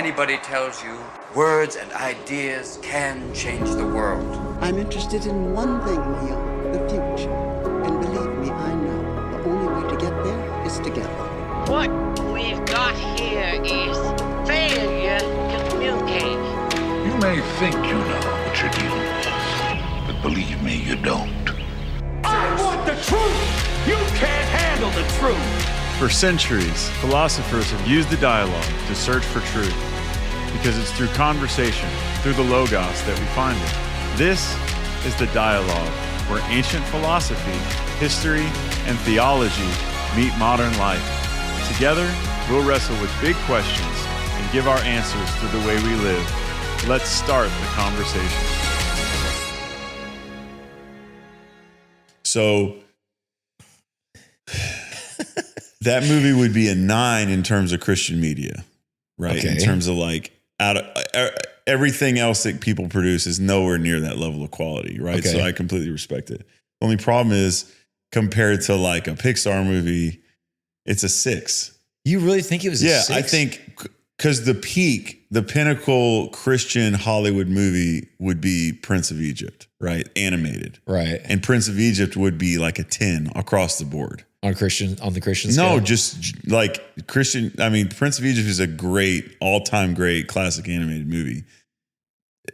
anybody tells you words and ideas can change the world. I'm interested in one thing, Neil, the future. And believe me, I know the only way to get there is together. What we've got here is failure to communicate. You may think you know what you're dealing with, but believe me, you don't. I want the truth! You can't handle the truth! For centuries, philosophers have used the dialogue to search for truth, because it's through conversation, through the logos, that we find it. This is the Dialogue, where ancient philosophy, history, and theology meet modern life. Together, we'll wrestle with big questions and give our answers through the way we live. Let's start the conversation. So that movie would be a 9 in terms of Christian media, right? Okay. In terms of like everything else that people produce is nowhere near that level of quality, right? Okay. So I completely respect it. The only problem is compared to like a Pixar movie, it's a 6. You really think it was a 6? I think because the pinnacle Christian Hollywood movie would be Prince of Egypt, right? Animated. Right. And Prince of Egypt would be like a 10 across the board. On the Christian No, scale? just like Christian. I mean, Prince of Egypt is a great, all-time great classic animated movie.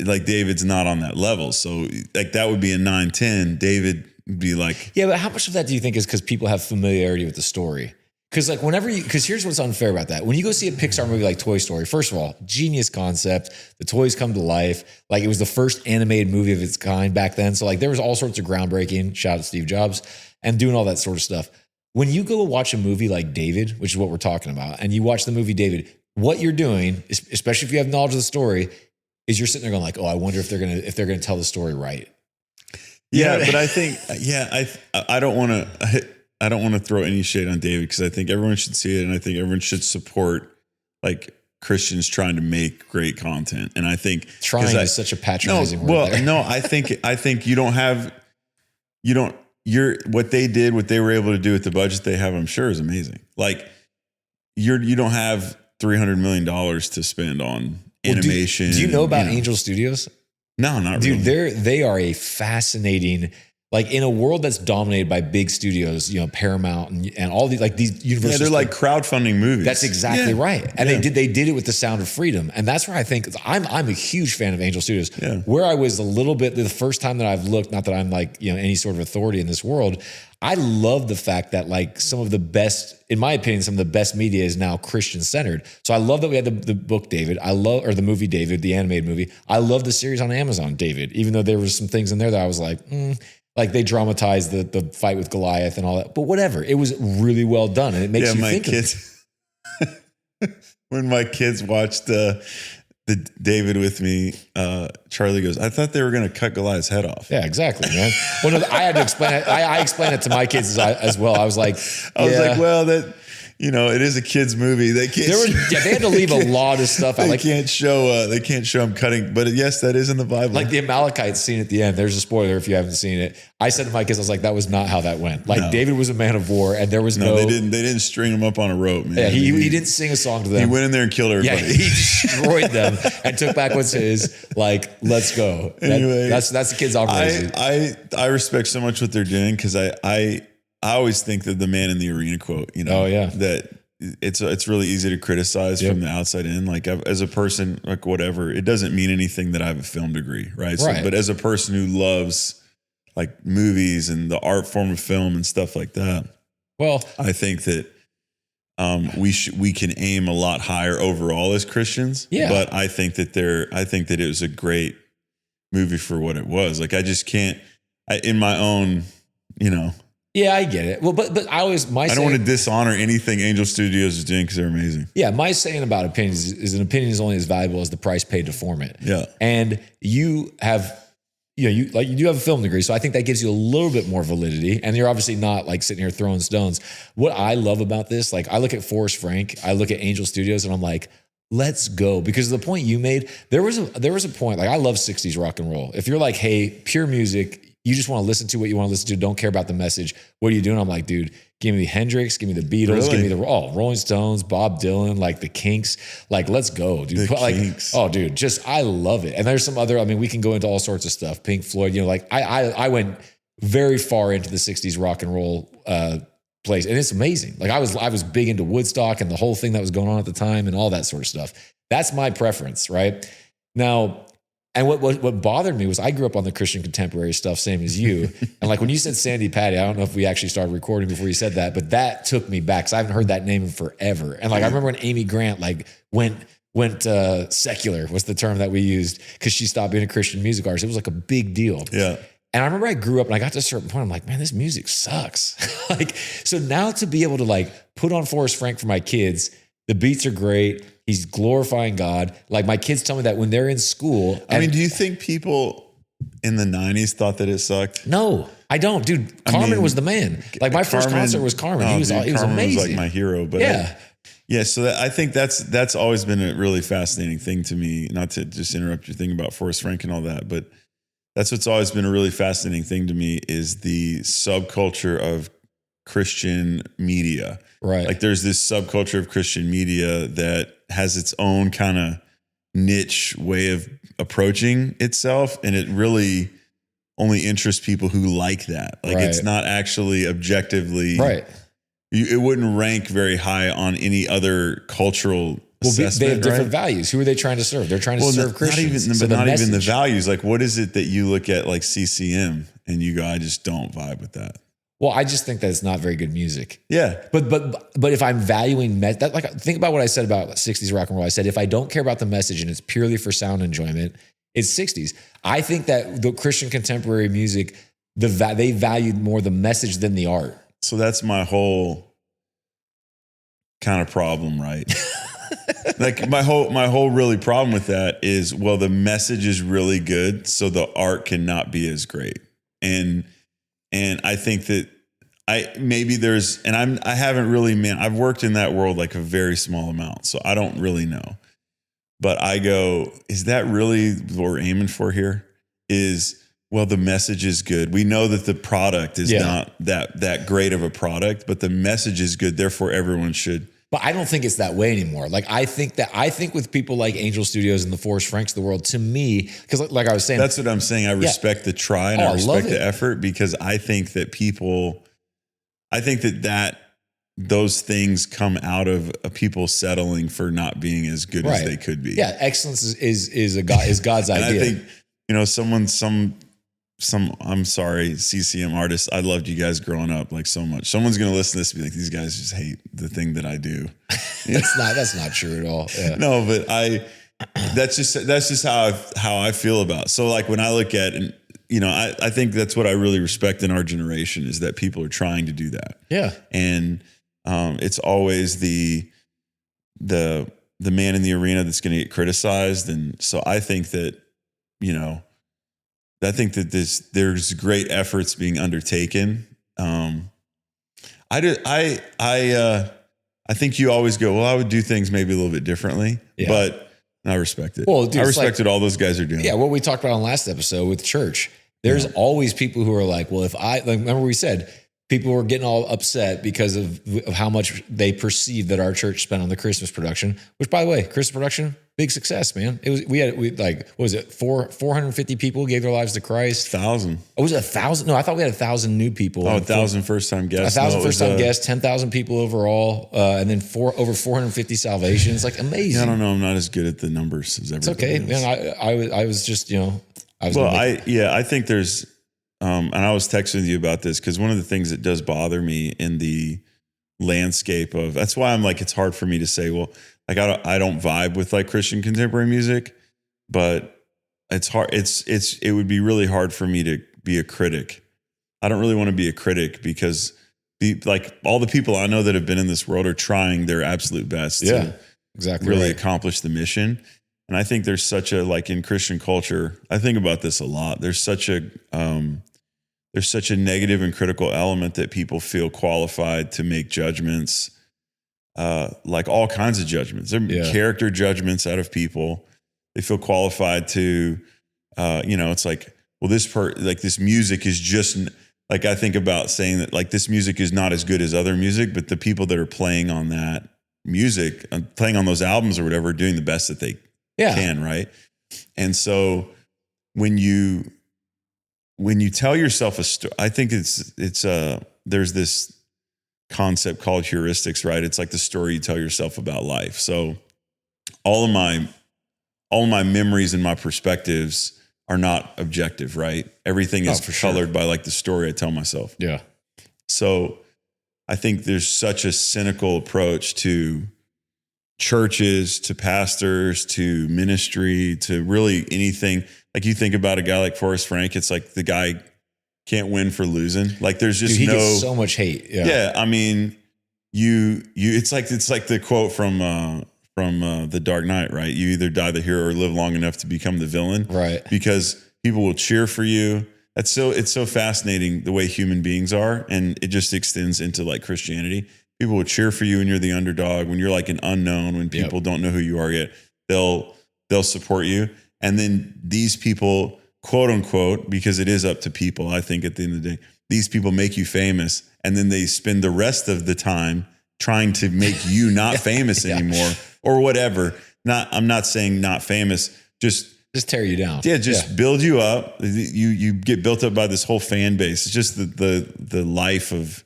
Like David's not on that level. So like that would be a 9-10. David would be like. Yeah, but how much of that do you think is because people have familiarity with the story? Because like because here's what's unfair about that. When you go see a Pixar movie like Toy Story, first of all, genius concept. The toys come to life. Like it was the first animated movie of its kind back then. So like there was all sorts of groundbreaking, shout out to Steve Jobs, and doing all that sort of stuff. When you go watch a movie like David, which is what we're talking about, and you watch the movie David, what you're doing, especially if you have knowledge of the story, is you're sitting there going like, oh, I wonder if they're gonna tell the story right. Yeah, but I think I don't want to throw any shade on David because I think everyone should see it and I think everyone should support like Christians trying to make great content. And I think trying is such a patronizing word. There. No, I think what they did, what they were able to do with the budget they have, I'm sure is amazing. Like you don't have $300 million to spend on animation. Do you know about Angel Studios? No, not really. Dude, they are a fascinating, like in a world that's dominated by big studios, Paramount and all these Universal. Yeah, they're like crowdfunding movies. That's exactly right. And they did it with the Sound of Freedom. And that's where I think I'm a huge fan of Angel Studios. Yeah. Where I was a little bit the first time that I've looked, not that I'm like, any sort of authority in this world. I love the fact that like some of the best, in my opinion, some of the best media is now Christian centered. So I love that we had the book David. Or the movie David, the animated movie. I love the series on Amazon, David, even though there was some things in there that I was like, like they dramatized the fight with Goliath and all that, but whatever. It was really well done, and it makes you think. Kids, when my kids watched the David with me, Charlie goes, "I thought they were going to cut Goliath's head off." Yeah, exactly, man. Well, no, I had to explain it. I explained it to my kids as well. I was like, well, that. It is a kids' movie. They can't. They had to leave a lot of stuff out. They can't show them cutting. But yes, that is in the Bible. Like the Amalekite scene at the end. There's a spoiler if you haven't seen it. I said to my kids, I was like, that was not how that went. Like David was a man of war, and there was no. They didn't string him up on a rope, man. Yeah, he didn't sing a song to them. He went in there and killed everybody. Yeah, he destroyed them and took back what's his. Like, let's go. Anyway, that's the kids' operation. I respect so much what they're doing because I always think that the man in the arena quote. Oh yeah. That. It's really easy to criticize from the outside in. Like as a person, like whatever, it doesn't mean anything that I have a film degree, right? So, but as a person who loves like movies and the art form of film and stuff like that, well, I think that we can aim a lot higher overall as Christians. Yeah. But I think that it was a great movie for what it was. Like I just can't, in my own, Yeah, I get it. Well, but I don't want to dishonor anything Angel Studios is doing because they're amazing. Yeah, my saying about opinions is an opinion is only as valuable as the price paid to form it. Yeah, and you have, you do have a film degree, so I think that gives you a little bit more validity. And you're obviously not like sitting here throwing stones. What I love about this, like I look at Forrest Frank, I look at Angel Studios, and I'm like, let's go. Because the point you made, there was a point, like I love 60s rock and roll. If you're like, hey, pure music, You just want to listen to what you want to listen to. Don't care about the message. What are you doing? I'm like, dude, give me Hendrix, give me the Beatles, give me the Rolling Stones, Bob Dylan, like the Kinks. Like, let's go, dude. The Like, Kinks. oh, dude, just I love it. And there's some other. I mean, we can go into all sorts of stuff. Pink Floyd. You know, like I went very far into the '60s rock and roll place, and it's amazing. Like I was big into Woodstock and the whole thing that was going on at the time and all that sort of stuff. That's my preference, right? Now. And what bothered me was I grew up on the Christian contemporary stuff, same as you. And like when you said Sandy Patty, I don't know if we actually started recording before you said that, but that took me back because I haven't heard that name in forever. And like I remember when Amy Grant like went secular was the term that we used because she stopped being a Christian music artist. It was like a big deal. Yeah. And I remember I grew up and I got to a certain point. I'm like, man, this music sucks. Like, so now to be able to like put on Forrest Frank for my kids, the beats are great. He's glorifying God. Like my kids tell me that when they're in school. I mean, do you think people in the 90s thought that it sucked? No, I don't, dude. Carmen was the man. Like my first concert was Carmen. He was Carmen amazing. was like my hero. But yeah. So I think that's always been a really fascinating thing to me. Not to just interrupt your thing about Forrest Frank and all that, but that's what's always been a really fascinating thing to me is the subculture of Christian media. Right. Like there's this subculture of Christian media that has its own kind of niche way of approaching itself. And it really only interests people who like that. Like it's not actually objectively, it wouldn't rank very high on any other cultural assessment. They have different values. Who are they trying to serve? They're trying to serve Christians. Not even the values. Like what is it that you look at like CCM and you go, I just don't vibe with that. Well, I just think that it's not very good music. Yeah. But if I'm valuing that, like think about what I said about 60s rock and roll. I said, if I don't care about the message and it's purely for sound enjoyment, it's 60s. I think that the Christian contemporary music, they valued more the message than the art. So that's my whole kind of problem, right? Like my whole really problem with that is, well, the message is really good, so the art cannot be as great. And I think that I haven't really, I've worked in that world like a very small amount, so I don't really know. But I go, is that really what we're aiming for here? Well, the message is good. We know that the product is not that great of a product, but the message is good. Therefore, everyone should. But I don't think it's that way anymore. Like I think with people like Angel Studios and the Forrest Franks of the world, to me, because like I was saying, that's what I'm saying. I respect the try and I respect the effort because I think that those things come out of people settling for not being as good as they could be. Yeah, excellence is God's and idea. I think some I'm sorry, CCM artists, I loved you guys growing up like so much. Someone's gonna listen to this and be like, these guys just hate the thing that I do. That's not true at all. Yeah. No, but that's just how I feel about it. So like when I look at and I think that's what I really respect in our generation is that people are trying to do that. Yeah. And it's always the man in the arena that's going to get criticized. And so I think that, there's great efforts being undertaken. I think you always go, well, I would do things maybe a little bit differently, but I respect it. Well, dude, I respect what all those guys are doing. Yeah. What we talked about on last episode with church, there's always people who are like, well, remember we said people were getting all upset because of how much they perceived that our church spent on the Christmas production, which by the way, Christmas production, big success, man. We had what was it? 450 people gave their lives to Christ. 1,000. Oh, was it 1,000? No, I thought we had 1,000 new people. 1,000 first-time guests. 1,000 first-time guests, 10,000 people overall, and then over 450 salvations. Like amazing. Yeah, I don't know. I'm not as good at the numbers as everybody. It's okay, man. I was just I think there's. And I was texting you about this because one of the things that does bother me in the landscape of, that's why I'm like, it's hard for me to say, well, like I don't vibe with like Christian contemporary music, but it's hard. It would be really hard for me to be a critic. I don't really want to be a critic because like all the people I know that have been in this world are trying their absolute best to really accomplish the mission. And I think there's such a, like in Christian culture, I think about this a lot. There's such a negative and critical element that people feel qualified to make judgments, like all kinds of judgments. There are character judgments out of people. They feel qualified to, it's like, well, this music is just like, I think about saying that like this music is not as good as other music, but the people that are playing on that music, playing on those albums or whatever, are doing the best that they can, right? And so when you tell yourself a story, I think there's this concept called heuristics, right? It's like the story you tell yourself about life. So all of my memories and my perspectives are not objective, right? Everything is colored by like the story I tell myself. Yeah. So I think there's such a cynical approach to churches, to pastors, to ministry, to really anything. Like you think about a guy like Forrest Frank, it's like the guy can't win for losing. Like there's just he gets so much hate. Yeah. I mean, it's like the quote from The Dark Knight, right? You either die the hero or live long enough to become the villain, right? Because people will cheer for you. It's so fascinating the way human beings are, and it just extends into like Christianity. People will cheer for you when you're the underdog, when you're like an unknown, when people don't know who you are yet. They'll support you, and then these people, quote unquote, because it is up to people. I think at the end of the day, these people make you famous, and then they spend the rest of the time trying to make you not famous anymore. Or whatever. I'm not saying not famous. Just tear you down. Yeah, build you up. You get built up by this whole fan base. It's just the life of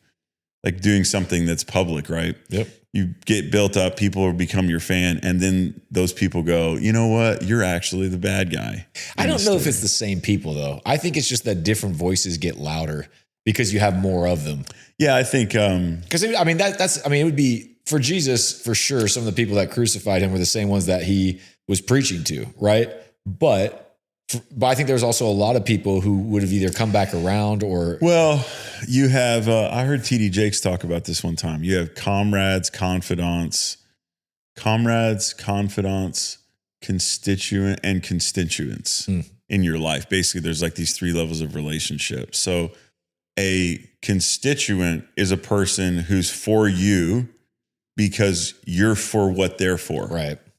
like doing something that's public, right? Yep. You get built up. People will become your fan, and then those people go, you know what? You're actually the bad guy. I don't know if it's the same people though. I think it's just that different voices get louder because you have more of them. Yeah, I think because it would be. For Jesus, for sure, some of the people that crucified him were the same ones that he was preaching to, right? But I think there's also a lot of people who would have either come back around or... Well, you have, I heard TD Jakes talk about this one time. You have comrades, confidants, constituent, and constituents in your life. Basically, there's like these 3 levels of relationship. So a constituent is a person who's for you because you're for what they're for.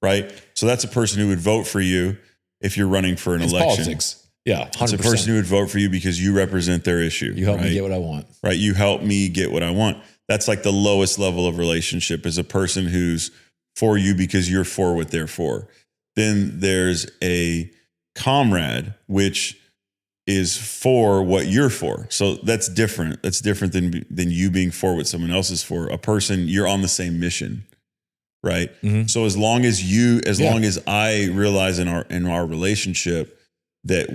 Right. So that's a person who would vote for you if you're running for an election. Politics. Yeah. 100%. It's a person who would vote for you because you represent their issue. You help me get what I want. Right. You help me get what I want. That's like the lowest level of relationship, is a person who's for you because you're for what they're for. Then there's a comrade, which is for what you're for. So that's different. That's different than you being for what someone else is for. A person, you're on the same mission, right? Mm-hmm. So as long as I realize in our relationship that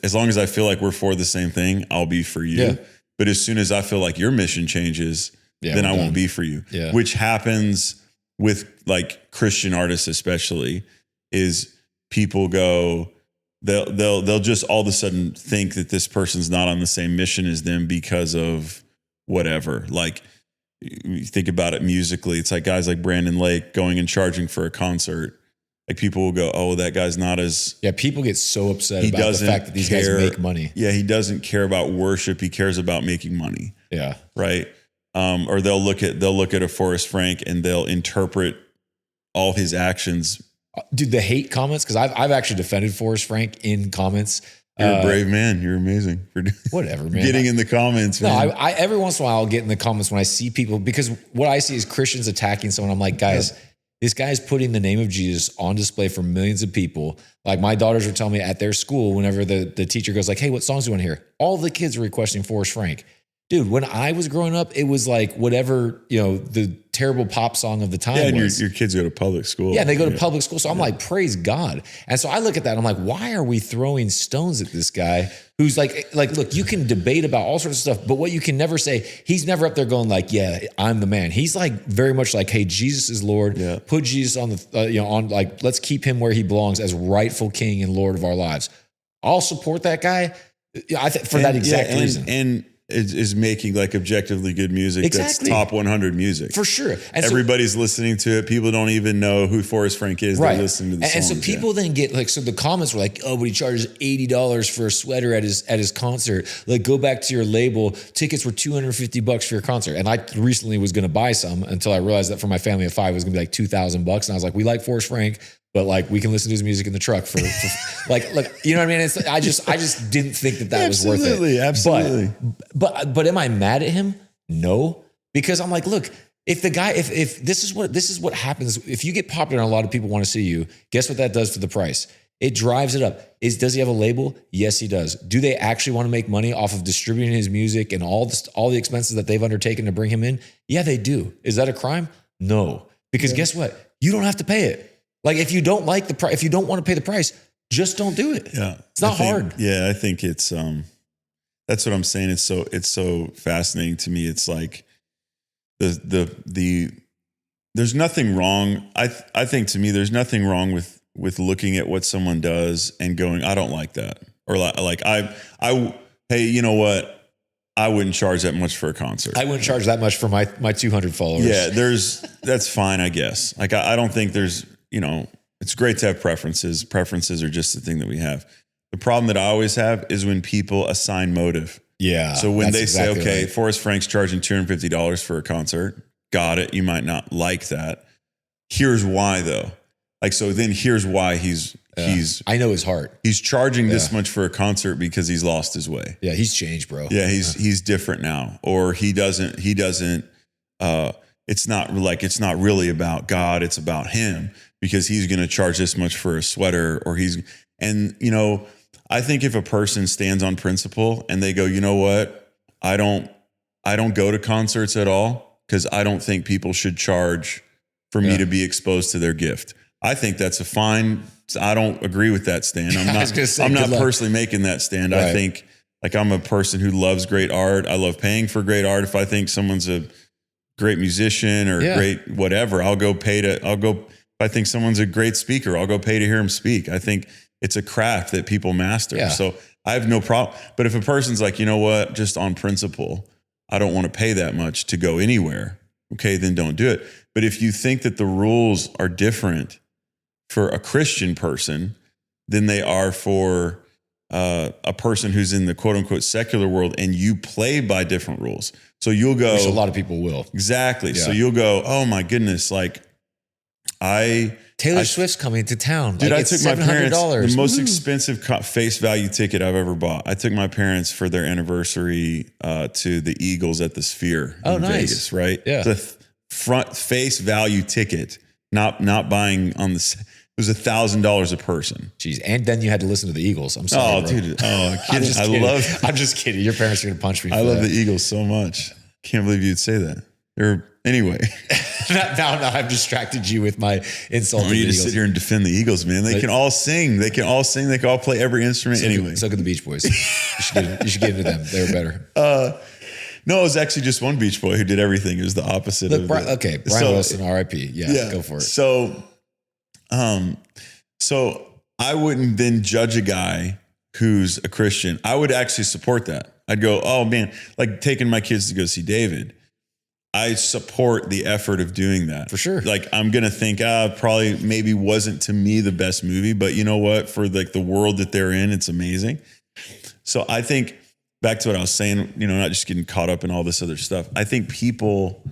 as long as I feel like we're for the same thing, I'll be for you. Yeah. But as soon as I feel like your mission changes, then I won't be for you. Yeah. Which happens with like Christian artists, especially, is people go, They'll just all of a sudden think that this person's not on the same mission as them because of whatever. Like you think about it musically, it's like guys like Brandon Lake going and charging for a concert. Like people will go, oh, that guy's not as... Yeah, people get so upset about the fact that these guys make money. Yeah, he doesn't care about worship. He cares about making money. Yeah. Right? Or they'll look at a Forrest Frank and they'll interpret all his actions. Dude, the hate comments, because I've actually defended Forrest Frank in comments. You're a brave man. You're amazing for whatever, man. Getting in the comments. Man. No, I every once in a while I'll get in the comments when I see people, because what I see is Christians attacking someone. I'm like, guys, this guy's putting the name of Jesus on display for millions of people. Like my daughters were telling me at their school, whenever the teacher goes like, hey, what songs do you want to hear? All the kids are requesting Forrest Frank. Dude, when I was growing up, it was like whatever, the terrible pop song of the time and was. Your kids go to public school. Yeah, they go to public school. So I'm like, praise God. And so I look at that, I'm like, why are we throwing stones at this guy who's like, look, you can debate about all sorts of stuff, but what you can never say, he's never up there going like, yeah, I'm the man. He's like very much like, hey, Jesus is Lord. Yeah. Put Jesus on the, let's keep him where he belongs as rightful king and Lord of our lives. I'll support that guy for that exact reason. And is making like objectively good music. Exactly. That's top 100 music. For sure. And everybody's listening to it. People don't even know who Forrest Frank is. Right. They're listening to the songs. And so people then get like, so the comments were like, oh, but he charges $80 for a sweater at his concert. Like, go back to your label. Tickets were $250 for your concert. And I recently was going to buy some until I realized that for my family of 5, it was going to be like $2,000. And I was like, we like Forrest Frank, but like we can listen to his music in the truck for like, look, you know what I mean? It's, I just didn't think that was worth it. Absolutely. But am I mad at him? No, because I'm like, look, if the guy, if this is what happens, if you get popular and a lot of people want to see you, guess what that does to the price? It drives it up. Does he have a label? Yes, he does. Do they actually want to make money off of distributing his music and all the expenses that they've undertaken to bring him in? Yeah, they do. Is that a crime? No, because guess what? You don't have to pay it. Like if you don't like the price, if you don't want to pay the price, just don't do it. Yeah, it's not hard. Yeah, I think it's that's what I'm saying. It's so fascinating to me. It's like the there's nothing wrong. I think to me there's nothing wrong with looking at what someone does and going, I don't like that, or like hey, you know what? I wouldn't charge that much for a concert. I wouldn't charge that much for my 200 followers. Yeah, that's fine, I guess. Like I don't think there's, it's great to have preferences. Preferences are just the thing that we have. The problem that I always have is when people assign motive. Yeah. So when they say, okay, right. Forrest Frank's charging $250 for a concert, got it. You might not like that. Here's why though. Like, so then here's why he's I know his heart. He's charging this much for a concert because he's lost his way. Yeah, he's changed, bro. Yeah, he's different now. Or he doesn't it's not really about God, it's about him because he's going to charge this much for a sweater I think if a person stands on principle and they go, you know what? I don't go to concerts at all because I don't think people should charge for me to be exposed to their gift. I think that's a fine. I don't agree with that stand. I'm not personally making that stand. Right. I think like I'm a person who loves great art. I love paying for great art. If I think someone's a great musician or great whatever, if I think someone's a great speaker, I'll go pay to hear him speak. I think it's a craft that people master. Yeah. So I have no problem. But if a person's like, you know what, just on principle, I don't want to pay that much to go anywhere. Okay, then don't do it. But if you think that the rules are different for a Christian person than they are for a person who's in the quote unquote secular world, and you play by different rules. So you'll go, which a lot of people will. Exactly. Yeah. So you'll go, oh my goodness, like Taylor Swift's coming to town. Dude, like I took my parents, the most Woo-hoo. expensive face value ticket I've ever bought. I took my parents for their anniversary to the Eagles at the Sphere in Vegas, right? Yeah. The front face value ticket, not buying on the. It was $1,000 a person. Jeez, and then you had to listen to the Eagles. I'm sorry, bro. Dude. Oh, kidding. I'm just kidding. Your parents are gonna punch me. I love the Eagles so much. Can't believe you'd say that. Anyway. now I've distracted you with my insult. I want you to sit here and defend the Eagles, man. They can all sing. They can all play every instrument. So can the Beach Boys. You should get into them. They were better. No, it was actually just one Beach Boy who did everything. It was the opposite of Brian Wilson, R.I.P. Yeah, go for it. So I wouldn't then judge a guy who's a Christian. I would actually support that. I'd go, oh man, like taking my kids to go see David. I support the effort of doing that. For sure. Like I'm going to think, probably maybe wasn't to me the best movie, but you know what? For like the world that they're in, it's amazing. So I think back to what I was saying, not just getting caught up in all this other stuff. I think people,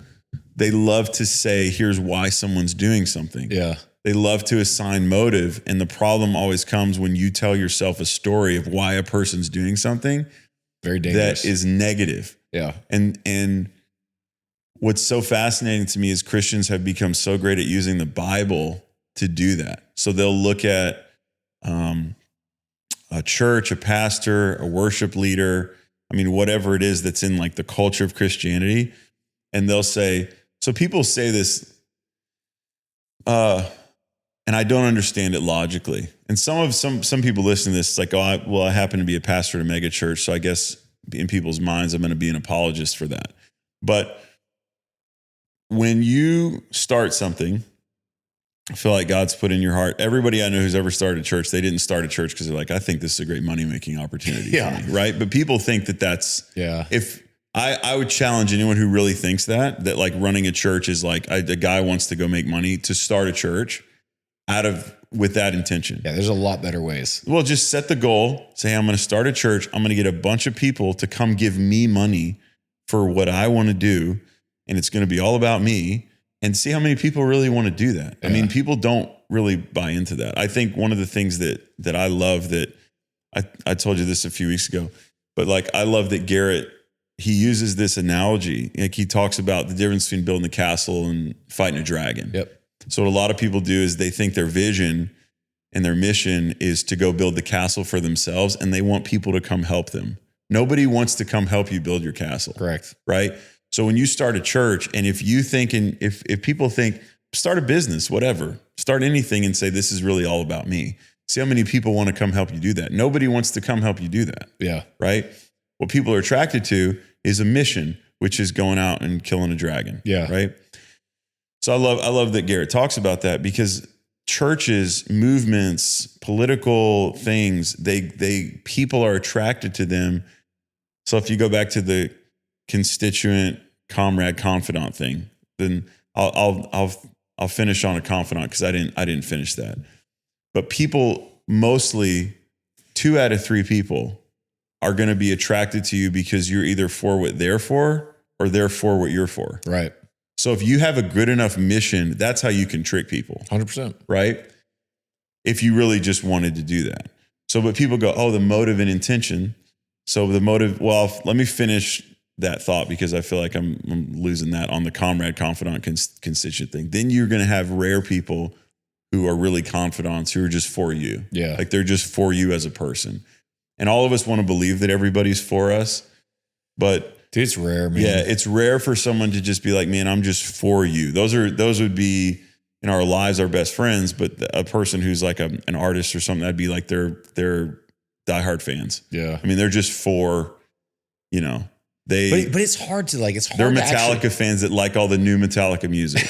they love to say, here's why someone's doing something. Yeah. They love to assign motive. And the problem always comes when you tell yourself a story of why a person's doing something. Very dangerous. That is negative. Yeah. And what's so fascinating to me is Christians have become so great at using the Bible to do that. So they'll look at a church, a pastor, a worship leader, whatever it is that's in like the culture of Christianity. And they'll say, so people say this, and I don't understand it logically. And some people listen to this, it's like, I happen to be a pastor at a mega church, so I guess in people's minds, I'm going to be an apologist for that. But when you start something, I feel like God's put in your heart. Everybody I know who's ever started a church, they didn't start a church because they're like, I think this is a great money-making opportunity for me, right? But people think that's, if I would challenge anyone who really thinks that like running a church is like a guy wants to go make money to start a church with that intention. Yeah, there's a lot better ways. Well, just set the goal. Say, I'm going to start a church. I'm going to get a bunch of people to come give me money for what I want to do. And it's going to be all about me. and see how many people really want to do that. I mean, people don't really buy into that. I think one of the things that I love that I told you this a few weeks ago, but like, I love that Garrett, he uses this analogy. Like he talks about the difference between building a castle and fighting a dragon. Yep. So what a lot of people do is they think their vision and their mission is to go build the castle for themselves, and they want people to come help them. Nobody wants to come help you build your castle. Correct. Right? So when you start a church, and if you think, and if people think, start a business, whatever, start anything and say, this is really all about me. See how many people want to come help you do that. Nobody wants to come help you do that. Yeah. Right? What people are attracted to is a mission, which is going out and killing a dragon. Yeah. Right? So I love that Garrett talks about that, because churches, movements, political things, they people are attracted to them. So if you go back to the constituent, comrade, confidant thing, then I'll finish on a confidant, because I didn't finish that. But people, mostly 2 out of 3 people are going to be attracted to you because you're either for what they're for or they're for what you're for. Right. So if you have a good enough mission, that's how you can trick people. 100%. Right? If you really just wanted to do that. So, but people go, oh, the motive and intention. So the motive, well, let me finish that thought, because I feel like I'm losing that on the comrade, confidant, constituent thing. Then you're going to have rare people who are really confidants who are just for you. Yeah. Like they're just for you as a person. And all of us want to believe that everybody's for us, but dude, it's rare, man. yeah, it's rare for someone to just be like, man, I'm just for you. Those would be in our lives our best friends, but a person who's like an artist or something, that'd be like their diehard fans. Yeah. I mean, they're just for, but it's hard to like, it's hard. They're to Metallica fans that like all the new Metallica music.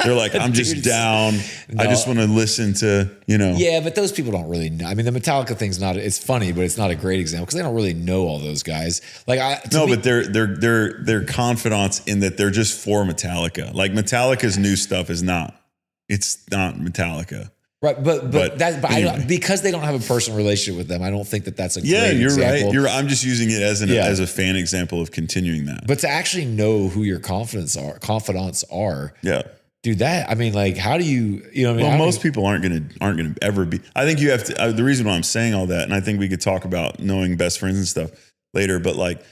They're like, I'm just down. No. I just want to listen to, Yeah, but those people don't really know. I mean, the Metallica thing's it's funny, but it's not a great example because they don't really know all those guys. Like, but they're confidants in that they're just for Metallica. Like Metallica's new stuff is not. It's not Metallica. Right, but anyway. Because they don't have a personal relationship with them, I don't think that's a great you're example. right. I'm just using it as a fan example of continuing that. But to actually know who your confidants are, yeah, dude. That, I mean, like, how do you know? What I mean, well, most people aren't gonna ever be. I think you have to. The reason why I'm saying all that, and I think we could talk about knowing best friends and stuff later, but like,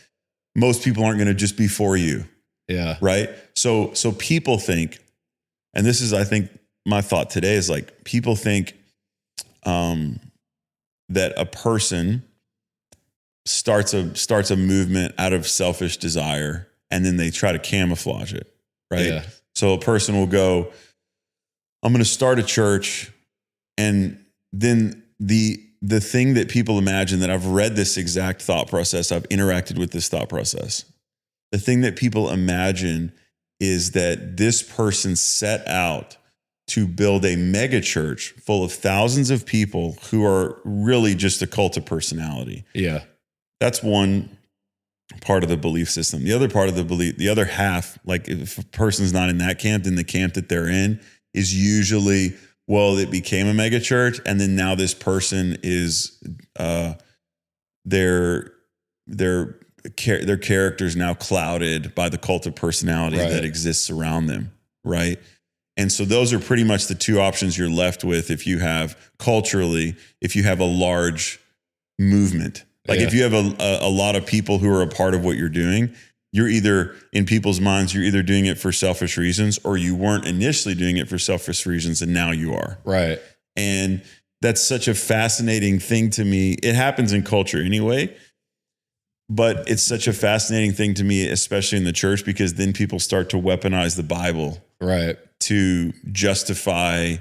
most people aren't gonna just be for you. Yeah. Right. So people think, and this is, I think, my thought today is like, people think that a person starts a movement out of selfish desire, and then they try to camouflage it, right? Yeah. So a person will go, I'm going to start a church, and then the thing that people imagine, that I've read this exact thought process, I've interacted with this thought process. The thing that people imagine is that this person set out to build a mega church full of thousands of people who are really just a cult of personality. Yeah. That's one part of the belief system. The other part of the other half, like if a person's not in that camp, then the camp that they're in is usually, well, it became a mega church, and then now this person is their character's now clouded by the cult of personality that exists around them, right? And so those are pretty much the two options you're left with if you have a large movement. Like if you have a lot of people who are a part of what you're doing, you're either, in people's minds, you're either doing it for selfish reasons, or you weren't initially doing it for selfish reasons and now you are. Right. And that's such a fascinating thing to me. It happens in culture anyway, but it's such a fascinating thing to me, especially in the church, because then people start to weaponize the Bible. Right. To justify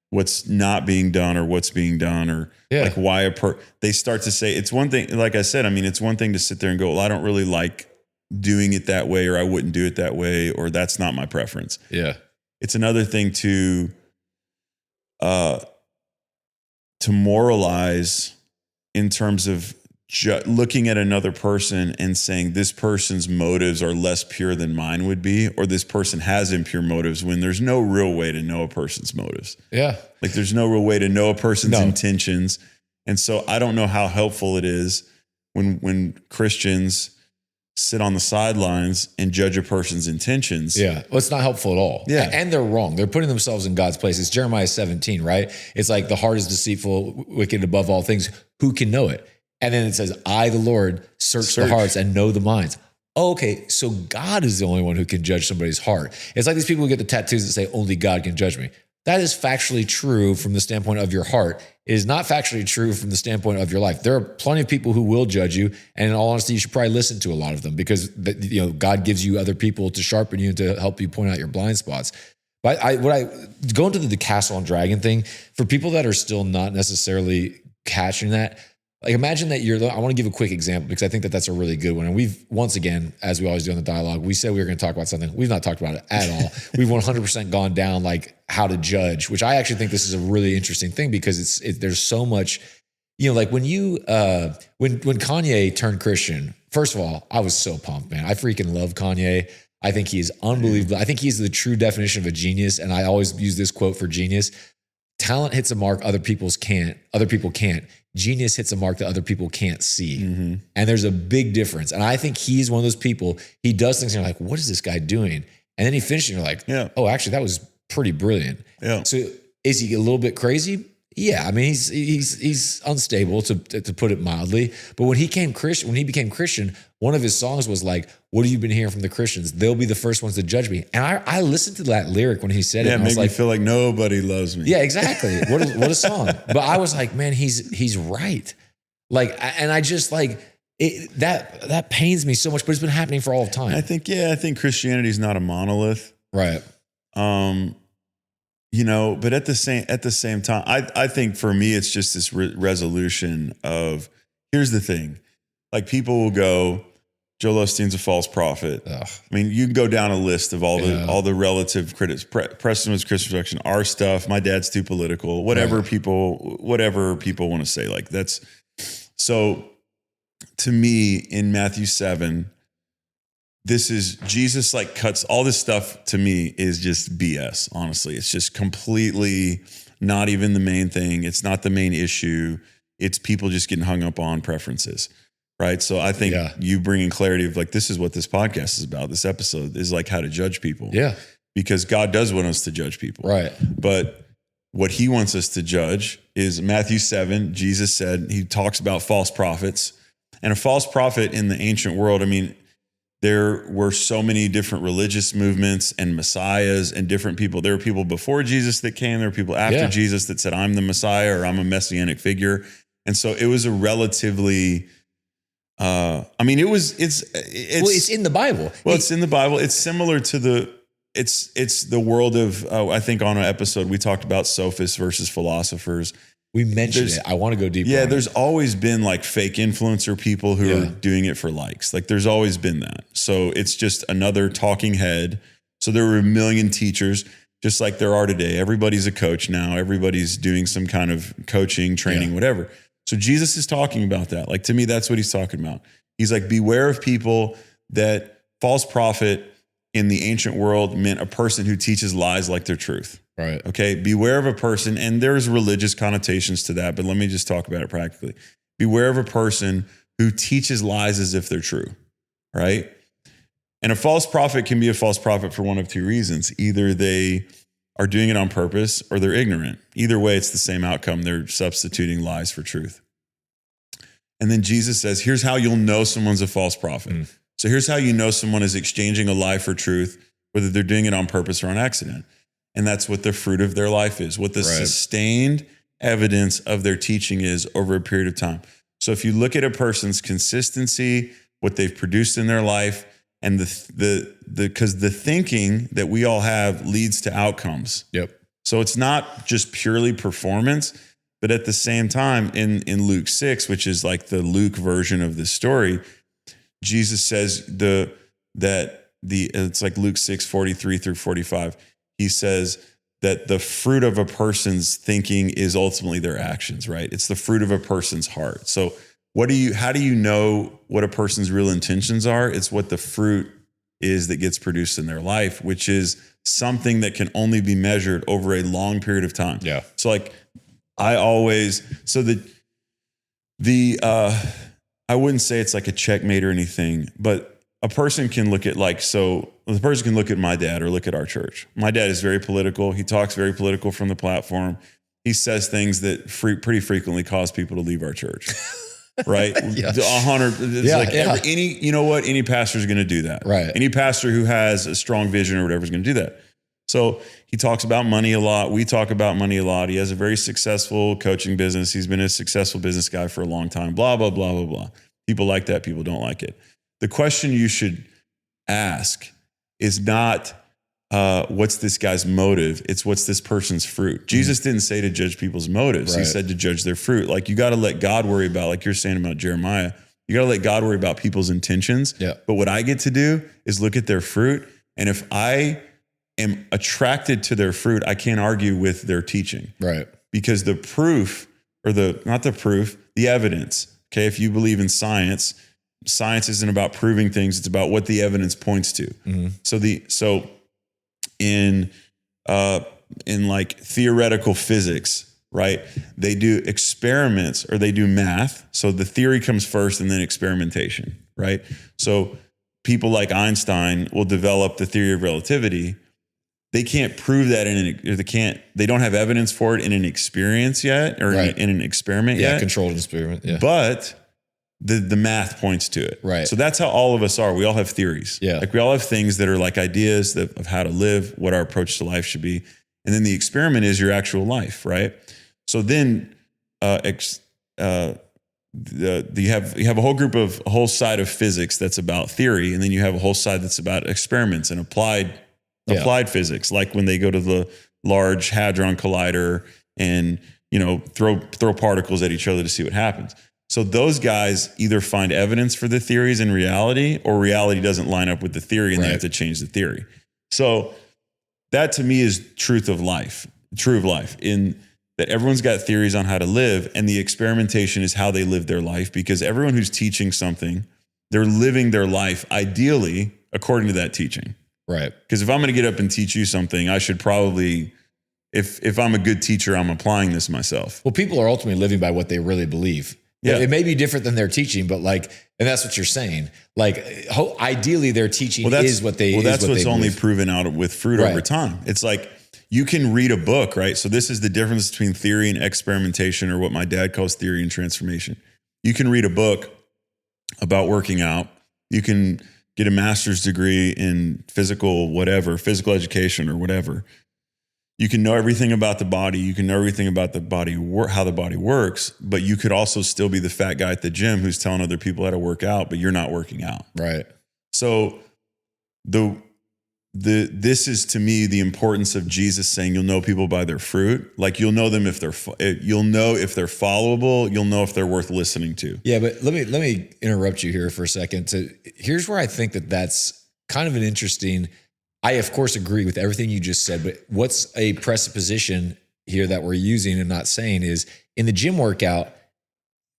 what's not being done or what's being done, or like why they start to say, it's one thing, like I said, I mean, it's one thing to sit there and go, well, I don't really like doing it that way, or I wouldn't do it that way, or that's not my preference. Yeah. It's another thing to moralize in terms of looking at another person and saying this person's motives are less pure than mine would be, or this person has impure motives, when there's no real way to know a person's motives. Yeah. Like there's no real way to know a person's intentions. And so I don't know how helpful it is when Christians sit on the sidelines and judge a person's intentions. Yeah. Well, it's not helpful at all. Yeah. And they're wrong. They're putting themselves in God's place. It's Jeremiah 17, right? It's like the heart is deceitful, wicked above all things. Who can know it? And then it says, I, the Lord, search the hearts and know the minds. Oh, okay. So God is the only one who can judge somebody's heart. It's like these people who get the tattoos that say only God can judge me. That is factually true from the standpoint of your heart. It is not factually true from the standpoint of your life. There are plenty of people who will judge you, and in all honesty, you should probably listen to a lot of them because God gives you other people to sharpen you and to help you point out your blind spots. But go into the castle and dragon thing for people that are still not necessarily catching that. Like imagine that I want to give a quick example because I think that that's a really good one. And we've, once again, as we always do on the dialogue, we said we were going to talk about something. We've not talked about it at all. We've 100% gone down like how to judge, which I actually think this is a really interesting thing because there's so much, like when Kanye turned Christian, first of all, I was so pumped, man. I freaking love Kanye. I think he is unbelievable. I think he's the true definition of a genius. And I always use this quote for genius. Talent hits a mark other people can't. Genius hits a mark that other people can't see. Mm-hmm. And there's a big difference. And I think he's one of those people, he does things and you're like, what is this guy doing? And then he finishes and you're like, oh, actually, that was pretty brilliant. Yeah. So is he a little bit crazy? Yeah. I mean, he's unstable to put it mildly. But when he became Christian, one of his songs was like, what have you been hearing from the Christians? They'll be the first ones to judge me. And I listened to that lyric when he said it. And it made me feel like nobody loves me. Yeah, exactly. What a song. But I was like, man, he's right. Like, and I just like it, that pains me so much, but it's been happening for all of time. I think Christianity is not a monolith. Right. But at the same time, I think for me, it's just this resolution of, here's the thing. Like people will go, Joel Osteen's a false prophet. Ugh. I mean, you can go down a list of all the relative critics. Preston was Christian production, our stuff. My dad's too political. Whatever people want to say. Like that's so. To me, in Matthew 7, this is Jesus. Like cuts all this stuff. To me, is just BS. Honestly, it's just completely not even the main thing. It's not the main issue. It's people just getting hung up on preferences. Right. So I think you bringing clarity of like, this is what this podcast is about. This episode is like how to judge people. Yeah. Because God does want us to judge people. Right. But what he wants us to judge is Matthew 7. Jesus said, he talks about false prophets, and a false prophet in the ancient world. I mean, there were so many different religious movements and messiahs and different people. There were people before Jesus that came. There were people after Jesus that said, I'm the Messiah or I'm a messianic figure. And so it was a relatively, it's in the Bible. Well, it's in the Bible. It's similar to it's the world of, I think on an episode, we talked about sophists versus philosophers. We mentioned it. I want to go deeper. Yeah. There's always been like fake influencer people who are doing it for likes. Like there's always been that. So it's just another talking head. So there were a million teachers, just like there are today. Everybody's a coach now. Everybody's doing some kind of coaching, training, whatever. So Jesus is talking about that. Like to me, that's what he's talking about. He's like, beware of people that false prophet in the ancient world meant a person who teaches lies like they're truth. Right. Okay. Beware of a person, and there's religious connotations to that, but let me just talk about it practically. Beware of a person who teaches lies as if they're true. Right. And a false prophet can be a false prophet for one of two reasons. Either they are doing it on purpose or they're ignorant. Either way, it's the same outcome. They're substituting lies for truth. And then Jesus says, here's how you'll know someone's a false prophet. So here's how you know someone is exchanging a lie for truth, whether they're doing it on purpose or on accident. And that's what the fruit of their life is, what the sustained evidence of their teaching is over a period of time. So if you look at a person's consistency, what they've produced in their life, and because the thinking that we all have leads to outcomes. Yep. So it's not just purely performance, but at the same time, in Luke 6, which is like the Luke version of this story, Jesus says it's like Luke 6:43 through 45. He says that the fruit of a person's thinking is ultimately their actions, right? It's the fruit of a person's heart. So how do you know what a person's real intentions are? It's what the fruit is that gets produced in their life, which is something that can only be measured over a long period of time. Yeah. So like I wouldn't say it's like a checkmate or anything, but a person can look at the person can look at my dad or look at our church. My dad is very political. He talks very political from the platform. He says things that pretty frequently cause people to leave our church. Right? 100. Any pastor is going to do that. Right. Any pastor who has a strong vision or whatever is going to do that. So he talks about money a lot. We talk about money a lot. He has a very successful coaching business. He's been a successful business guy for a long time. Blah, blah, blah, blah, blah. People like that. People don't like it. The question you should ask is not what's this guy's motive? It's what's this person's fruit. Jesus didn't say to judge people's motives. Right. He said to judge their fruit. Like you got to let God worry about, like you're saying about Jeremiah, you got to let God worry about people's intentions. Yeah. But what I get to do is look at their fruit. And if I am attracted to their fruit, I can't argue with their teaching. Right. Because the proof the evidence. Okay. If you believe in science isn't about proving things. It's about what the evidence points to. Mm-hmm. So in like theoretical physics, right? They do experiments or they do math. So the theory comes first and then experimentation, right? So people like Einstein will develop the theory of relativity. They can't prove that they don't have evidence for it in an experience yet or in an experiment yet. Yeah, controlled experiment. Yeah. But the math points to it. Right. So that's how all of us are. We all have theories. Yeah. Like we all have things that are like ideas of how to live, what our approach to life should be. And then the experiment is your actual life, right? So then you have a whole side of physics that's about theory, and then you have a whole side that's about experiments and applied physics, like when they go to the Large Hadron Collider and throw particles at each other to see what happens. So those guys either find evidence for the theories in reality, or reality doesn't line up with the theory and they have to change the theory. So that to me is true of life, in that everyone's got theories on how to live, and the experimentation is how they live their life, because everyone who's teaching something, they're living their life ideally according to that teaching. Right. Because if I'm going to get up and teach you something, I should probably, if I'm a good teacher, I'm applying this myself. Well, people are ultimately living by what they really believe. Yeah. It may be different than their teaching, but and that's what you're saying. Like, ideally, their teaching is what they. Well, that's what's only proven out with fruit over time. It's like you can read a book, right? So this is the difference between theory and experimentation, or what my dad calls theory and transformation. You can read a book about working out. You can get a master's degree in physical education or whatever. You can know everything about the body. You can know everything about the body, how the body works, but you could also still be the fat guy at the gym who's telling other people how to work out, but you're not working out. Right. So this is to me the importance of Jesus saying you'll know people by their fruit. Like you'll know them if they're followable. You'll know if they're worth listening to. Yeah, but let me interrupt you here for a second. So here's where I think that's kind of an interesting. I, of course, agree with everything you just said, but what's a presupposition here that we're using and not saying is in the gym workout,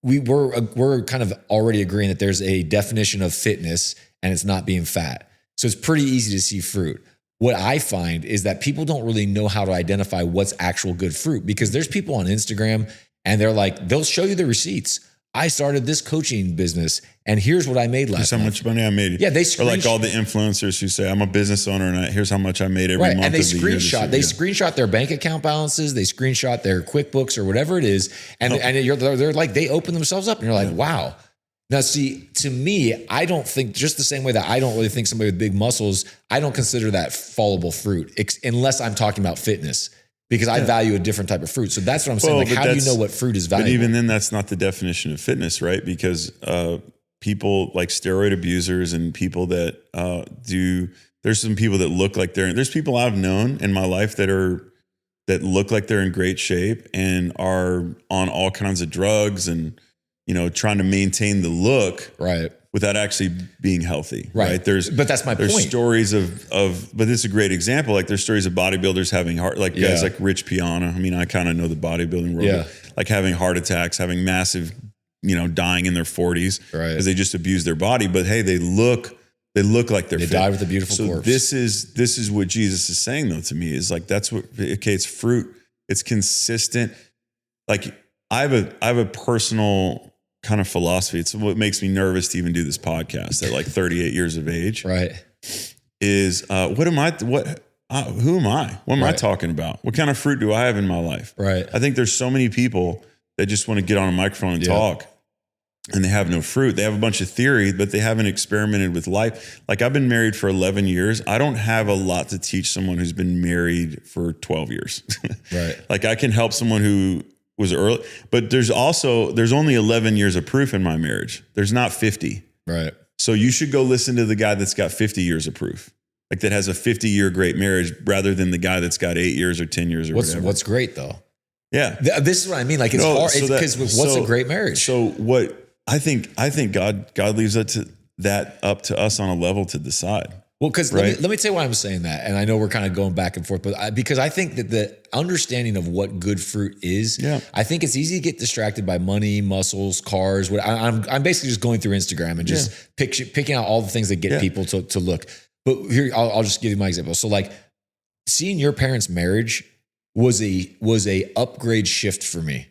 we're kind of already agreeing that there's a definition of fitness and it's not being fat. So it's pretty easy to see fruit. What I find is that people don't really know how to identify what's actual good fruit, because there's people on Instagram and they'll show you the receipts. I started this coaching business and here's what I made last month. Here's how much money I made. Yeah, or like all the influencers who say, I'm a business owner and here's how much I made every month. And they of the year screenshot their bank account balances. They screenshot their QuickBooks or whatever it is. And they're like, they open themselves up and you're like, wow. Now, see, to me, I don't think, just the same way that I don't really think somebody with big muscles, I don't consider that fallable fruit unless I'm talking about fitness. Because I value a different type of fruit. So that's what I'm saying. How do you know what fruit is valuable? But even then, that's not the definition of fitness, right? Because people like steroid abusers and people that there's some people that look like there's people I've known in my life that look like they're in great shape and are on all kinds of drugs and, trying to maintain the look. Right. Without actually being healthy, right? But that's my point. There's stories but this is a great example. Like there's stories of bodybuilders having guys like Rich Piana. I mean, I kind of know the bodybuilding world, like having heart attacks, having massive, dying in their 40s because they just abuse their body. But hey, they look like they're fit. They died with a beautiful corpse. This is what Jesus is saying though to me is like it's fruit. It's consistent. Like I have a personal kind of philosophy. It's what makes me nervous to even do this podcast at like 38 years of age. Right. Is who am I? What am I talking about? What kind of fruit do I have in my life? Right. I think there's so many people that just want to get on a microphone and talk, and they have no fruit. They have a bunch of theory, but they haven't experimented with life. Like, I've been married for 11 years. I don't have a lot to teach someone who's been married for 12 years. Right. Like, I can help someone who was early, but there's only 11 years of proof in my marriage. There's not 50. Right. So you should go listen to the guy that's got 50 years of proof, like that has a 50-year great marriage, rather than the guy that's got 8 years or 10 years or whatever. What's great though? Yeah. This is what I mean. Like, it's hard because what's a great marriage? So what I think God leaves that up to us on a level to decide. Well, because let me tell you why I'm saying that. And I know we're kind of going back and forth, but because I think that the understanding of what good fruit is, I think it's easy to get distracted by money, muscles, cars. I'm basically just going through Instagram and just picking out all the things that get people to look. But here, I'll just give you my example. So, like, seeing your parents' marriage was a upgrade shift for me.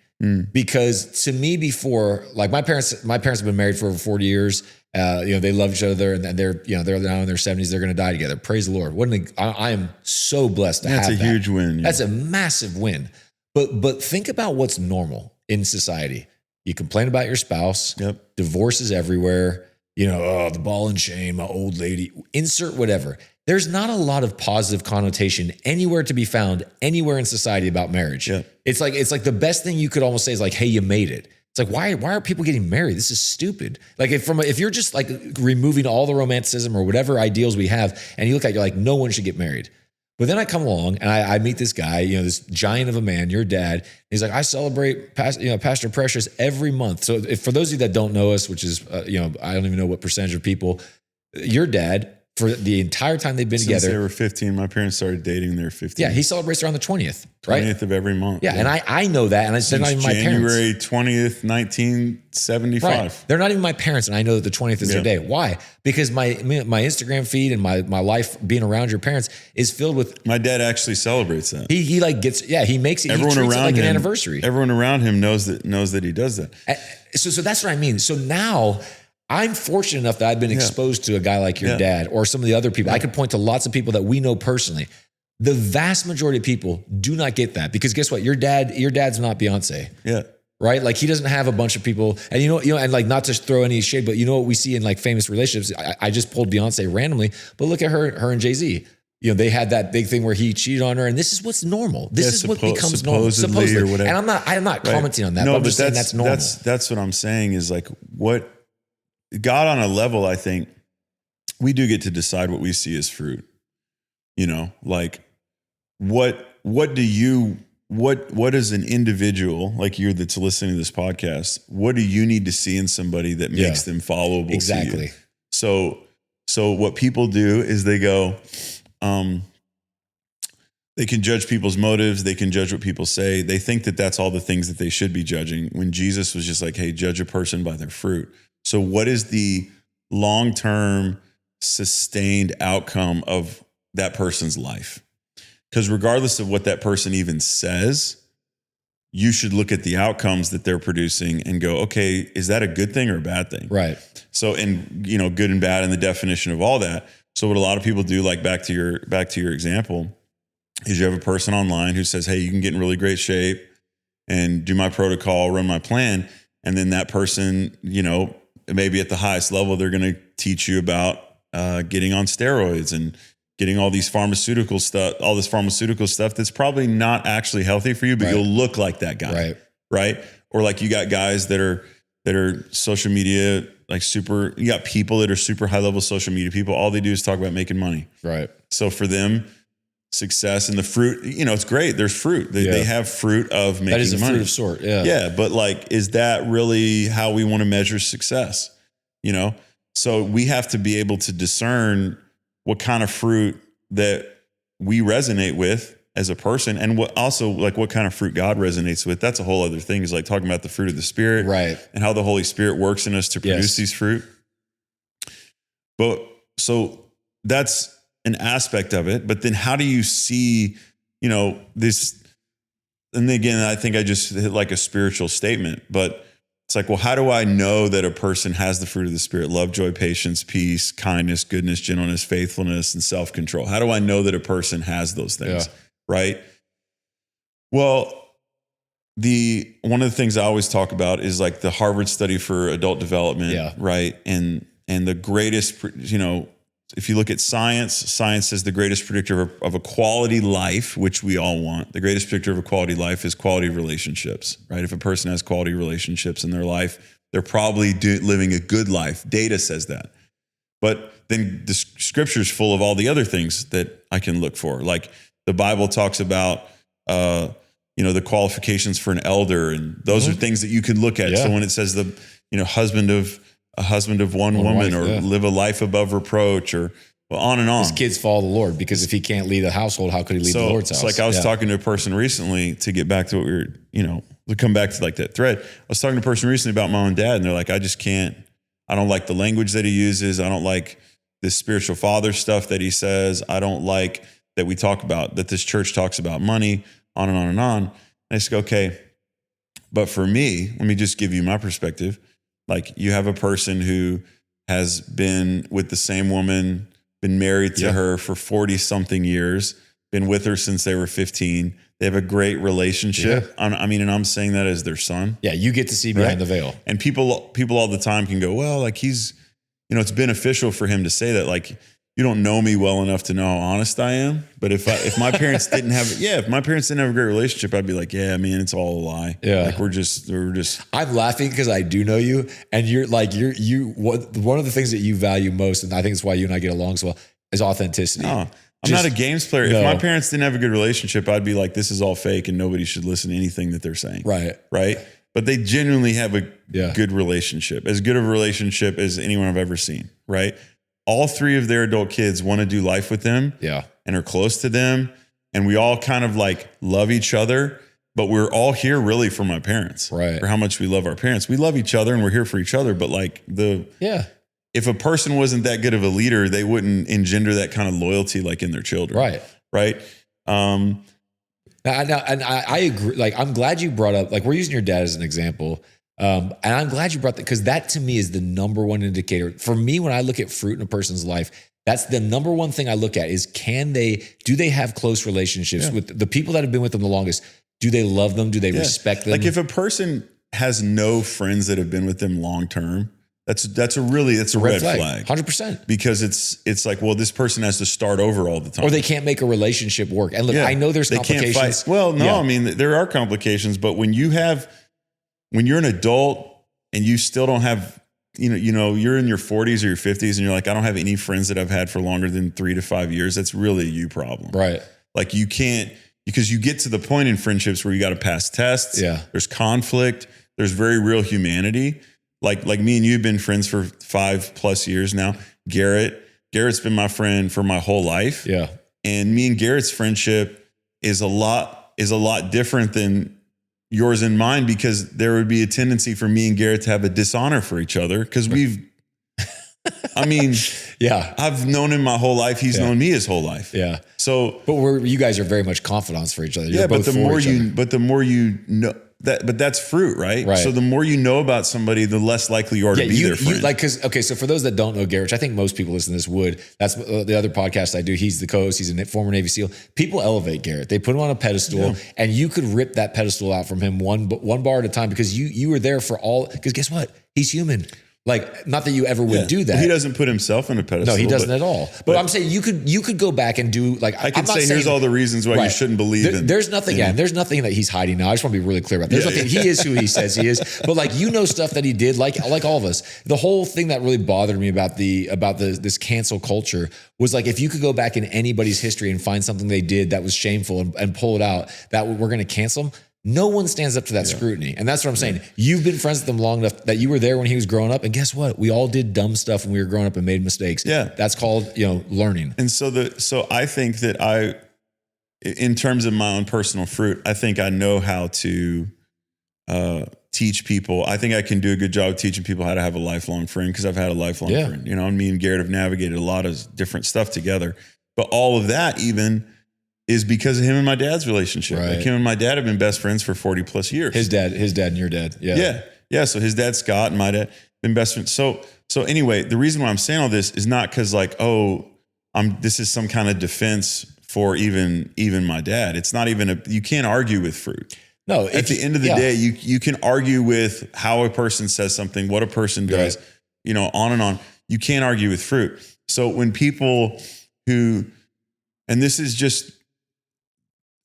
Because to me, before, like, my parents have been married for over 40 years. They love each other, and they're now in their 70s. They're going to die together. Praise the Lord. I am so blessed to have that. That's a huge win. That's a massive win. But think about what's normal in society. You complain about your spouse. Yep. Divorce is everywhere. The ball and shame, my old lady, insert whatever. There's not a lot of positive connotation anywhere to be found anywhere in society about marriage. Yep. It's like the best thing you could almost say is like, hey, you made it. It's like, why are people getting married? This is stupid. Like, if you're just like removing all the romanticism or whatever ideals we have, and you look at it, you're like, no one should get married. But then I come along and I meet this guy, this giant of a man, your dad. He's like, I celebrate Pastor Precious every month. So for those of you that don't know us, which is, I don't even know what percentage of people, your dad, for the entire time they've been Since together. they were 15. My parents started dating when they were 15. Yeah, he celebrates around the 20th, right? 20th of every month. Yeah, and I know that, and they're not even my parents. January 20th, 1975. Right. They're not even my parents, and I know that the 20th is their day. Why? Because my Instagram feed and my life being around your parents is filled with. My dad actually celebrates that. He like gets he makes it. Everyone he treats around it like him, an anniversary. Everyone around him knows that he does that. So that's what I mean. So now, I'm fortunate enough that I've been exposed to a guy like your dad or some of the other people. I could point to lots of people that we know personally. The vast majority of people do not get that, because guess what? Your dad's not Beyonce. Yeah. Right? Like, he doesn't have a bunch of people, and and like, not to throw any shade, but what we see in like famous relationships. I just pulled Beyonce randomly, but look at her and Jay-Z. They had that big thing where he cheated on her, and this is what's normal. This is what becomes normal, supposedly. Or whatever. And I'm not commenting on that. But I'm just saying that's normal. That's what I'm saying is, like, what God on a level, I think we do get to decide what we see as fruit. Like, what is an individual like you that's listening to this podcast? What do you need to see in somebody that makes them followable? Exactly. To you? So what people do is they go, they can judge people's motives. They can judge what people say. They think that that's all the things that they should be judging, when Jesus was just like, hey, judge a person by their fruit. So what is the long-term sustained outcome of that person's life? Because regardless of what that person even says, you should look at the outcomes that they're producing and go, okay, is that a good thing or a bad thing? Right. So, and good and bad and the definition of all that. So what a lot of people do, like back to your example, is you have a person online who says, hey, you can get in really great shape and do my protocol, run my plan. And then that person, maybe at the highest level, they're going to teach you about getting on steroids and getting all this pharmaceutical stuff that's probably not actually healthy for you, but you'll look like that guy. Right. Or like, you got guys that are social media, like you got people that are super high level social media people. All they do is talk about making money. Right. So for them, success and the fruit, it's great. There's fruit. They have fruit of making money. That is a fruit of sort. Yeah. Yeah. But like, is that really how we want to measure success? So we have to be able to discern what kind of fruit that we resonate with as a person, and what kind of fruit God resonates with. That's a whole other thing, is like talking about the fruit of the Spirit, right? And how the Holy Spirit works in us to produce these fruit. But so that's an aspect of it. But then how do you see, this? And again, I think I just hit like a spiritual statement, but it's like, well, how do I know that a person has the fruit of the Spirit? Love, joy, patience, peace, kindness, goodness, gentleness, faithfulness, and self-control. How do I know that a person has those things? Right? Well, one of the things I always talk about is like the Harvard study for adult development, right? And the greatest, if you look at science says the greatest predictor of a quality life, which we all want. The greatest predictor of a quality life is quality relationships, right? If a person has quality relationships in their life, they're probably living a good life. Data says that. But then the scripture's full of all the other things that I can look for. Like the Bible talks about, the qualifications for an elder, and those are things that you can look at. So when it says a husband of one woman, wife, live a life above reproach, or on and on. His kids follow the Lord, because if he can't lead a household, how could he lead the Lord's house? It's like I was talking to a person recently, to get back to what we were, to come back to like that thread. I was talking to a person recently about my own dad, and they're like, I don't like the language that he uses. I don't like this spiritual father stuff that he says. I don't like that we talk about, that this church talks about money, on and on and on. And I just go, okay, but for me, let me just give you my perspective. Like, you have a person who has been with the same woman, been married to her for 40 something years, been with her since they were 15. They have a great relationship. And I'm saying that as their son. Yeah. You get to see behind the veil. And people all the time can go, well, like he's, it's beneficial for him to say that. Like, you don't know me well enough to know how honest I am. But if my parents didn't have, if my parents didn't have a great relationship, I'd be like, yeah, man, it's all a lie. Yeah. Like we're just. I'm laughing because I do know you, and you're like, one of the things that you value most, and I think it's why you and I get along so well, is authenticity. No, I'm not a games player. No. If my parents didn't have a good relationship, I'd be like, this is all fake and nobody should listen to anything that they're saying. Right. Right. But they genuinely have a good relationship, as good of a relationship as anyone I've ever seen. Right. All three of their adult kids want to do life with them and are close to them. And we all kind of like love each other, but we're all here really for my parents, right? For how much we love our parents. We love each other and we're here for each other. But like if a person wasn't that good of a leader, they wouldn't engender that kind of loyalty like in their children. Right. Right. And I agree. Like, I'm glad you brought up, like, we're using your dad as an example. And I'm glad you brought that, because that to me is the number one indicator for me when I look at fruit in a person's life. That's the number one thing I look at is, do they have close relationships with the people that have been with them the longest? Do they love them? Do they respect them? Like, if a person has no friends that have been with them long term, that's a red flag. 100%. Because it's like, well, this person has to start over all the time. Or they can't make a relationship work. And look, I know there's complications. Can't fight. Well, no, I mean, there are complications, but when you're an adult and you still don't have, you're in your 40s or your 50s and you're like, I don't have any friends that I've had for longer than 3 to 5 years. That's really a you problem. Right. Like, you can't, because you get to the point in friendships where you got to pass tests. Yeah. There's conflict. There's very real humanity. Like me and you have been friends for 5+ years now. Garrett's been my friend for my whole life. Yeah. And me and Garrett's friendship is a lot different than yours and mine, because there would be a tendency for me and Garrett to have a dishonor for each other, because I've known him my whole life. He's known me his whole life. Yeah. So, but you guys are very much confidants for each other. You're but the more you know that, but that's fruit, right? Right. So the more you know about somebody, the less likely you are to be their friend. So for those that don't know Garrett, I think most people listening to this would. That's the other podcast I do. He's the co-host. He's a former Navy SEAL. People elevate Garrett. They put him on a pedestal, and you could rip that pedestal out from him one bar at a time, because you were there for all. Because guess what? He's human. Like, not that you ever would do that. Well, he doesn't put himself on a pedestal. No, he doesn't at all. But I'm saying you could go back and do, like, I could say here's all the reasons why you shouldn't believe in. There's nothing. Yeah, there's nothing that he's hiding now. I just want to be really clear about that. There's nothing. He is who he says he is. But like, stuff that he did, like all of us. The whole thing that really bothered me about this cancel culture was, like, if you could go back in anybody's history and find something they did that was shameful and pull it out, that we're going to cancel them. No one stands up to that scrutiny. And that's what I'm saying. You've been friends with him long enough that you were there when he was growing up. And guess what? We all did dumb stuff when we were growing up and made mistakes. Yeah. That's called, learning. And so I think that in terms of my own personal fruit, I think I know how to teach people. I think I can do a good job of teaching people how to have a lifelong friend, because I've had a lifelong friend. Me and Garrett have navigated a lot of different stuff together. But all of that even is because of him and my dad's relationship. Right. Like, him and my dad have been best friends for 40+ years. His dad and your dad. Yeah. Yeah. Yeah. So his dad, Scott, and my dad been best friends. So anyway, the reason why I'm saying all this is not because like, this is some kind of defense for even my dad. It's not even you can't argue with fruit. No, at the end of the day, you can argue with how a person says something, what a person does, on and on. You can't argue with fruit. So when people and this is just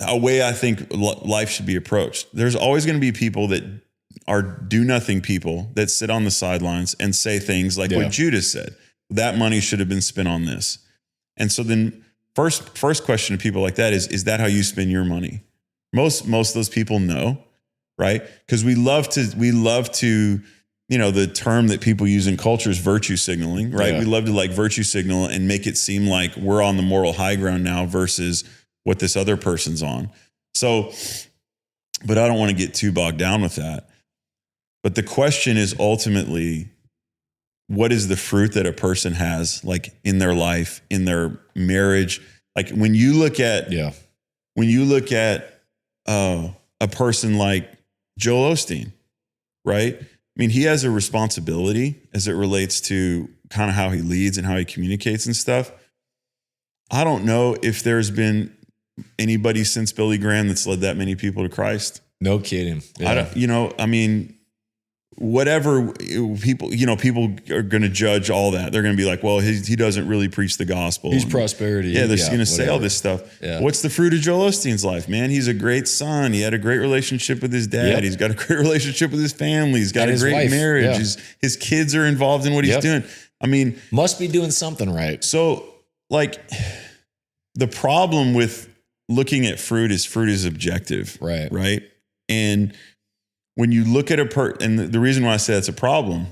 a way I think life should be approached. There's always going to be people that are do nothing people that sit on the sidelines and say things like what Judas said. That money should have been spent on this. And so then first question to people like that is that how you spend your money? Most of those people know, right? Because we love to, the term that people use in culture is virtue signaling, right? Yeah. We love to like virtue signal and make it seem like we're on the moral high ground now versus what this other person's on. So, but I don't want to get too bogged down with that. But the question is ultimately, what is the fruit that a person has like in their life, in their marriage? Like when you look at a person like Joel Osteen, right? I mean, he has a responsibility as it relates to kind of how he leads and how he communicates and stuff. I don't know if there's been anybody since Billy Graham that's led that many people to Christ. No kidding. Yeah. Whatever people are going to judge all that. They're going to be like, well, he doesn't really preach the gospel. He's prosperity. Yeah, they're going to say all this stuff. Yeah. What's the fruit of Joel Osteen's life, man? He's a great son. He had a great relationship with his dad. Yep. He's got a great relationship with his family. He's got a great marriage. Yeah. His kids are involved in what he's doing. I mean, must be doing something right. So like the problem with looking at fruit is objective. Right. Right. And when you look at and the reason why I say that's a problem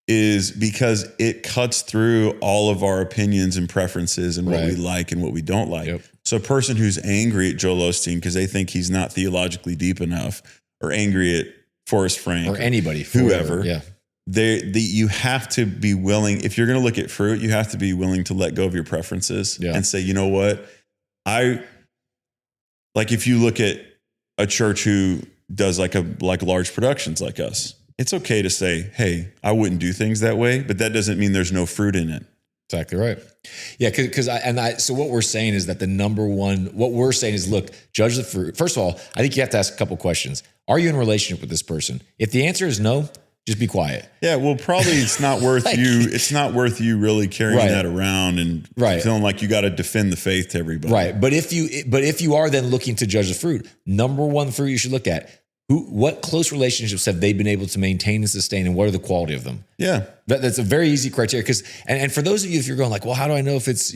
is because it cuts through all of our opinions and preferences and what we like and what we don't like. Yep. So a person who's angry at Joel Osteen because they think he's not theologically deep enough, or angry at Forrest Frank or anybody, whoever, you have to be willing, if you're going to look at fruit, you have to be willing to let go of your preferences and say, you know what? If you look at a church who does like large productions like us, it's okay to say, hey, I wouldn't do things that way, but that doesn't mean there's no fruit in it. Exactly right. Yeah. So what we're saying is that what we're saying is, look, judge the fruit. First of all, I think you have to ask a couple questions. Are you in a relationship with this person? If the answer is no, just be quiet. Yeah, well, probably it's not worth it's not worth you really carrying that around and feeling like you got to defend the faith to everybody. Right. But if you are then looking to judge the fruit, number one fruit you should look at, what close relationships have they been able to maintain and sustain, and what are the quality of them? Yeah. That's a very easy criteria. Because and for those of you, if you're going like, well, how do I know if it's,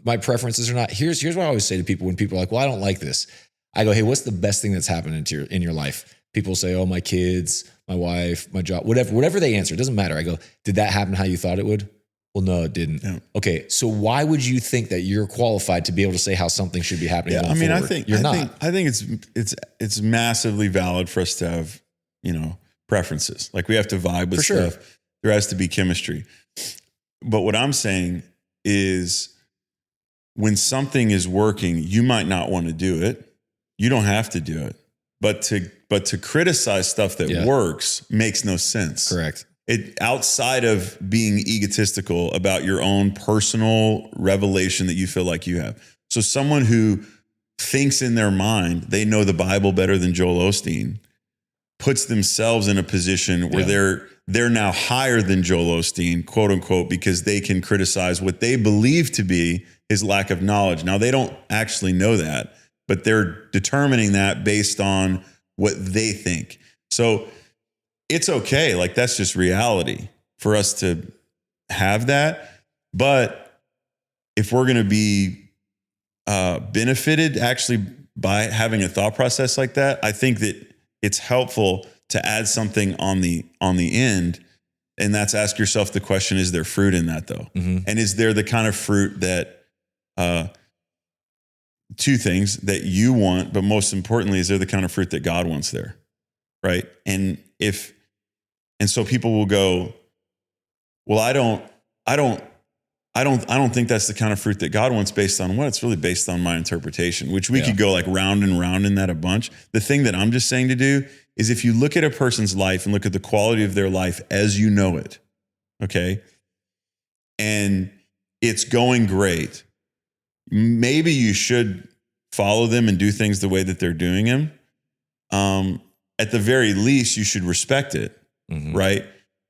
my preferences or not? Here's what I always say to people when people are like, well, I don't like this. I go, hey, what's the best thing that's happened in your life? People say, oh, my kids, my wife, my job, whatever they answer, it doesn't matter. I go, did that happen how you thought it would? Well, no, it didn't. Yeah. Okay, so why would you think that you're qualified to be able to say how something should be happening? Yeah, I mean, forward? I think it's massively valid for us to have, preferences. Like we have to vibe with stuff. Sure. There has to be chemistry. But what I'm saying is, when something is working, you might not want to do it. You don't have to do it. But to criticize stuff that works makes no sense. Correct. It outside of being egotistical about your own personal revelation that you feel like you have. So someone who thinks in their mind they know the Bible better than Joel Osteen puts themselves in a position where they're now higher than Joel Osteen, quote unquote, because they can criticize what they believe to be his lack of knowledge. Now they don't actually know that, but they're determining that based on what they think. So it's okay. Like that's just reality for us to have that. But if we're going to be benefited actually by having a thought process like that, I think that it's helpful to add something on the end. And that's ask yourself the question, is there fruit in that though? Mm-hmm. And is there the kind of fruit that, two things that you want, but most importantly, is there the kind of fruit that God wants there? Right. And so people will go, well, I don't think that's the kind of fruit that God wants based on what? It's really based on my interpretation, which we could go like round and round in that a bunch. The thing that I'm just saying to do is if you look at a person's life and look at the quality of their life as you know it, okay, and it's going great, maybe you should follow them and do things the way that they're doing them. At the very least, you should respect it, right?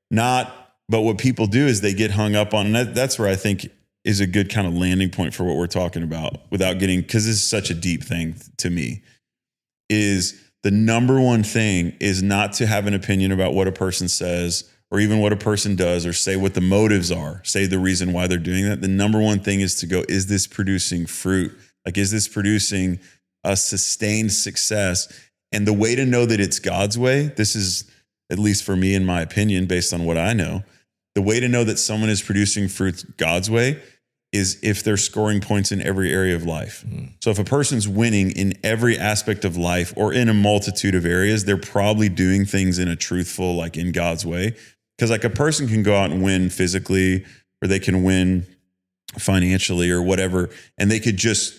But what people do is they get hung up on, and that's where I think is a good kind of landing point for what we're talking about without getting, because this is such a deep thing to me, is the number one thing is not to have an opinion about what a person says or even what a person does or say what the motives are, say the reason why they're doing that. The number one thing is to go, is this producing fruit? Like, is this producing a sustained success? And the way to know that it's God's way, this is, at least for me, in my opinion, based on what I know, the way to know that someone is producing fruit God's way is if they're scoring points in every area of life. So if a person's winning in every aspect of life or in a multitude of areas, they're probably doing things in a truthful, like in God's way. Because like a person can go out and win physically, or they can win financially or whatever, and they could just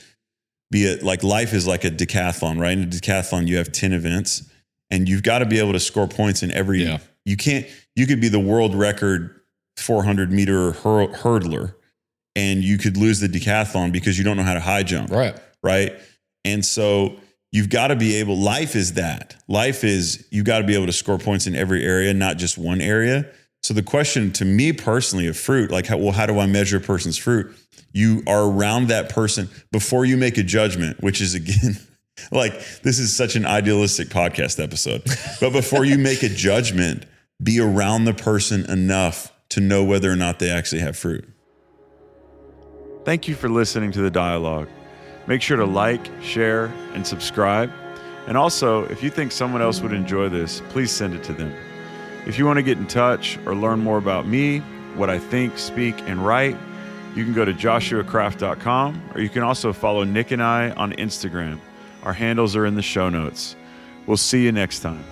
be like, life is like a decathlon, right? In a decathlon, you have 10 events, and you've got to be able to score points in every, you could be the world record 400 meter hurdler, and you could lose the decathlon because you don't know how to high jump. Right. And so you've got to be able, life is you got to be able to score points in every area, not just one area. So the question to me personally of fruit, like, how do I measure a person's fruit? You are around that person before you make a judgment, which is, again, like, this is such an idealistic podcast episode, but before you make a judgment, be around the person enough to know whether or not they actually have fruit. Thank you for listening to The Dialogue. Make sure to like, share, and subscribe. And also, if you think someone else would enjoy this, please send it to them. If you want to get in touch or learn more about me, what I think, speak, and write, you can go to joshuacraft.com, or you can also follow Nick and I on Instagram. Our handles are in the show notes. We'll see you next time.